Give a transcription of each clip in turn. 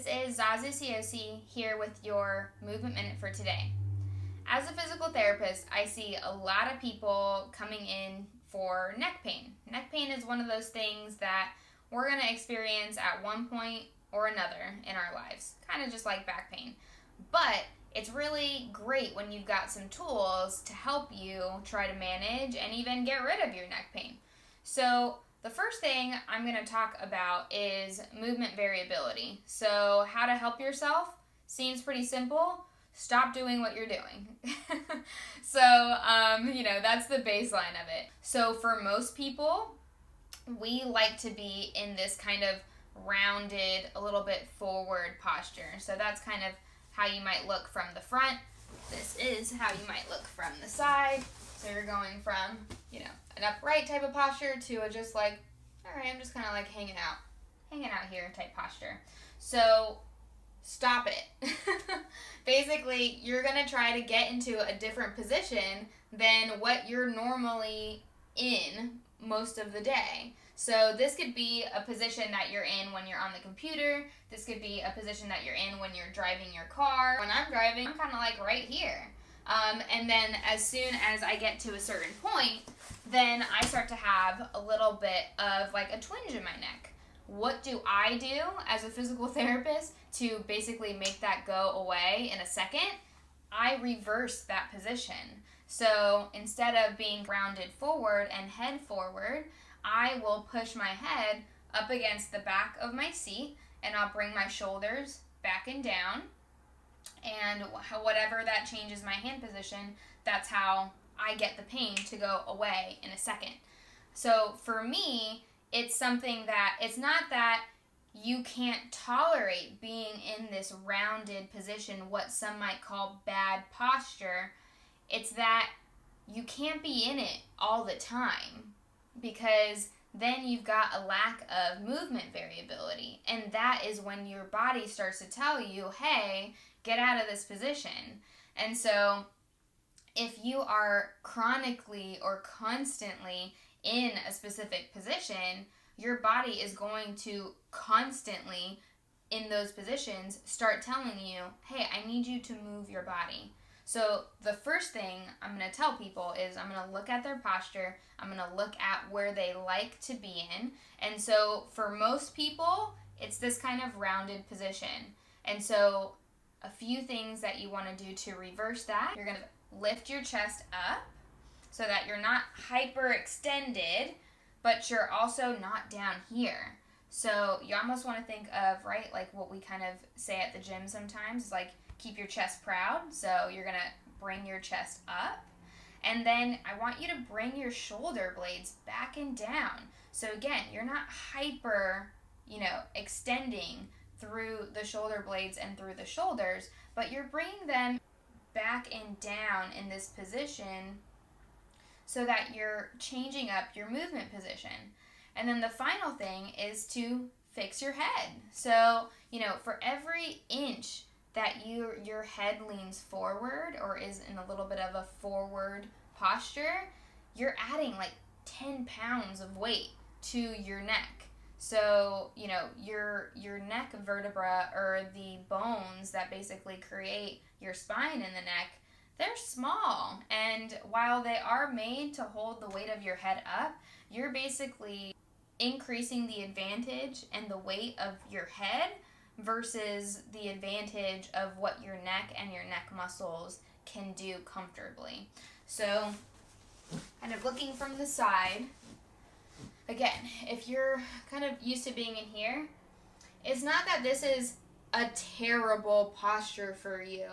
This is Zazu Siosi here with your Movement Minute for today. As a physical therapist, I see a lot of people coming in for neck pain. Neck pain is one of those things that we're going to experience at one point or another in our lives, kind of just like back pain. But it's really great when you've got some tools to help you try to manage and even get rid of your neck pain. So the first thing I'm going to talk about is movement variability. So how to help yourself seems pretty simple. Stop doing what you're doing. So, that's the baseline of it. So for most people, we like to be in this kind of rounded, a little bit forward posture. So that's kind of how you might look from the front. This is how you might look from the side. So you're going from, an upright type of posture to a just like, all right, I'm just kind of like hanging out here type posture. So stop it. Basically, you're going to try to get into a different position than what you're normally in most of the day. So this could be a position that you're in when you're on the computer. This could be a position that you're in when you're driving your car. When I'm driving, I'm kind of like right here. And then as soon as I get to a certain point, then I start to have a little bit of like a twinge in my neck. What do I do as a physical therapist to basically make that go away in a second? I reverse that position. So instead of being rounded forward and head forward, I will push my head up against the back of my seat and I'll bring my shoulders back and down. And whatever that changes my hand position, that's how I get the pain to go away in a second. So for me, it's something that, it's not that you can't tolerate being in this rounded position, what some might call bad posture. It's that you can't be in it all the time, because then you've got a lack of movement variability. And that is when your body starts to tell you, hey, get out of this position. And so if you are chronically or constantly in a specific position, your body is going to constantly, in those positions, start telling you, hey, I need you to move your body. So the first thing I'm going to tell people is I'm going to look at their posture. I'm going to look at where they like to be in. And so for most people, it's this kind of rounded position. And so a few things that you want to do to reverse that: you're going to lift your chest up so that you're not hyperextended, but you're also not down here. So you almost want to think of, right, like what we kind of say at the gym sometimes, is like keep your chest proud. So you're going to bring your chest up. And then I want you to bring your shoulder blades back and down. So again, you're not extending through the shoulder blades and through the shoulders, but you're bringing them back and down in this position so that you're changing up your movement position. And then the final thing is to fix your head. So, for every inch that your head leans forward or is in a little bit of a forward posture, you're adding like 10 pounds of weight to your neck. So, your neck vertebra, or the bones that basically create your spine in the neck, they're small. And while they are made to hold the weight of your head up, you're basically increasing the advantage and the weight of your head versus the advantage of what your neck and your neck muscles can do comfortably. So, kind of looking from the side, again, if you're kind of used to being in here, it's not that this is a terrible posture for you,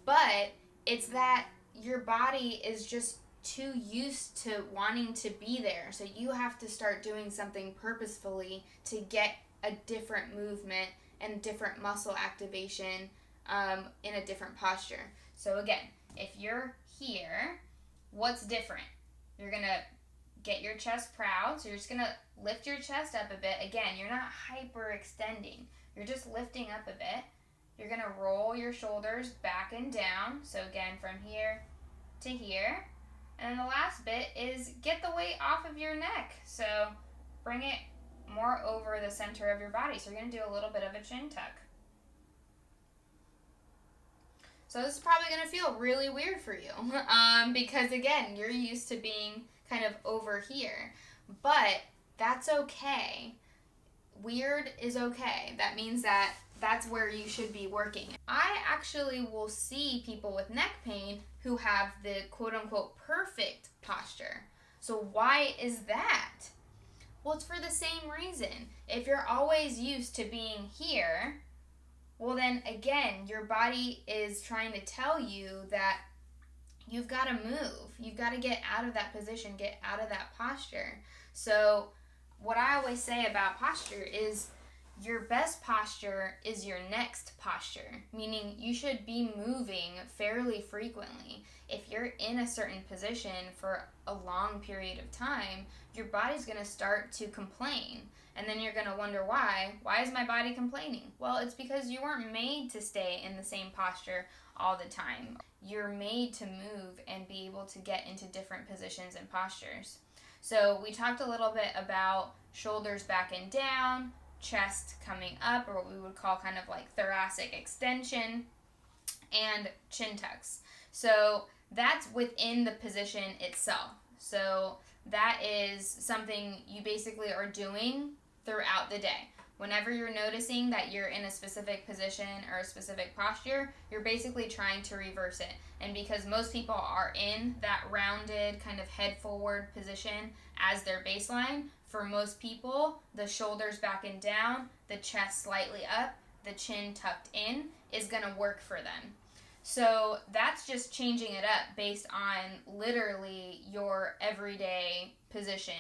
but it's that your body is just too used to wanting to be there. So you have to start doing something purposefully to get a different movement and different muscle activation in a different posture. So again, if you're here, what's different? You're going to get your chest proud. So you're just going to lift your chest up a bit. Again, you're not hyperextending. You're just lifting up a bit. You're going to roll your shoulders back and down. So again, from here to here. And then the last bit is get the weight off of your neck. So bring it more over the center of your body. So you're going to do a little bit of a chin tuck. So this is probably going to feel really weird for you because, again, you're used to being kind of over here. But that's okay. Weird is okay. That means that that's where you should be working. I actually will see people with neck pain who have the quote-unquote perfect posture. So why is that? Well, it's for the same reason. If you're always used to being here, well then again, your body is trying to tell you that you've got to move. You've got to get out of that position, get out of that posture. So what I always say about posture is your best posture is your next posture, meaning you should be moving fairly frequently. If you're in a certain position for a long period of time, your body's going to start to complain. And then you're going to wonder why. Why is my body complaining? Well, it's because you weren't made to stay in the same posture all the time. You're made to move and be able to get into different positions and postures. So we talked a little bit about shoulders back and down, chest coming up, or what we would call kind of like thoracic extension, and chin tucks. So that's within the position itself. So that is something you basically are doing throughout the day. Whenever you're noticing that you're in a specific position or a specific posture, you're basically trying to reverse it. And because most people are in that rounded kind of head forward position as their baseline, for most people, the shoulders back and down, the chest slightly up, the chin tucked in is going to work for them. So that's just changing it up based on literally your everyday position,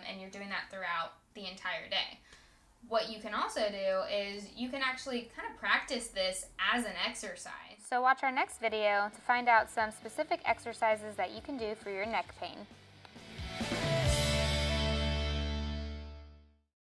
and you're doing that throughout the entire day. What you can also do is you can actually kind of practice this as an exercise. So watch our next video to find out some specific exercises that you can do for your neck pain.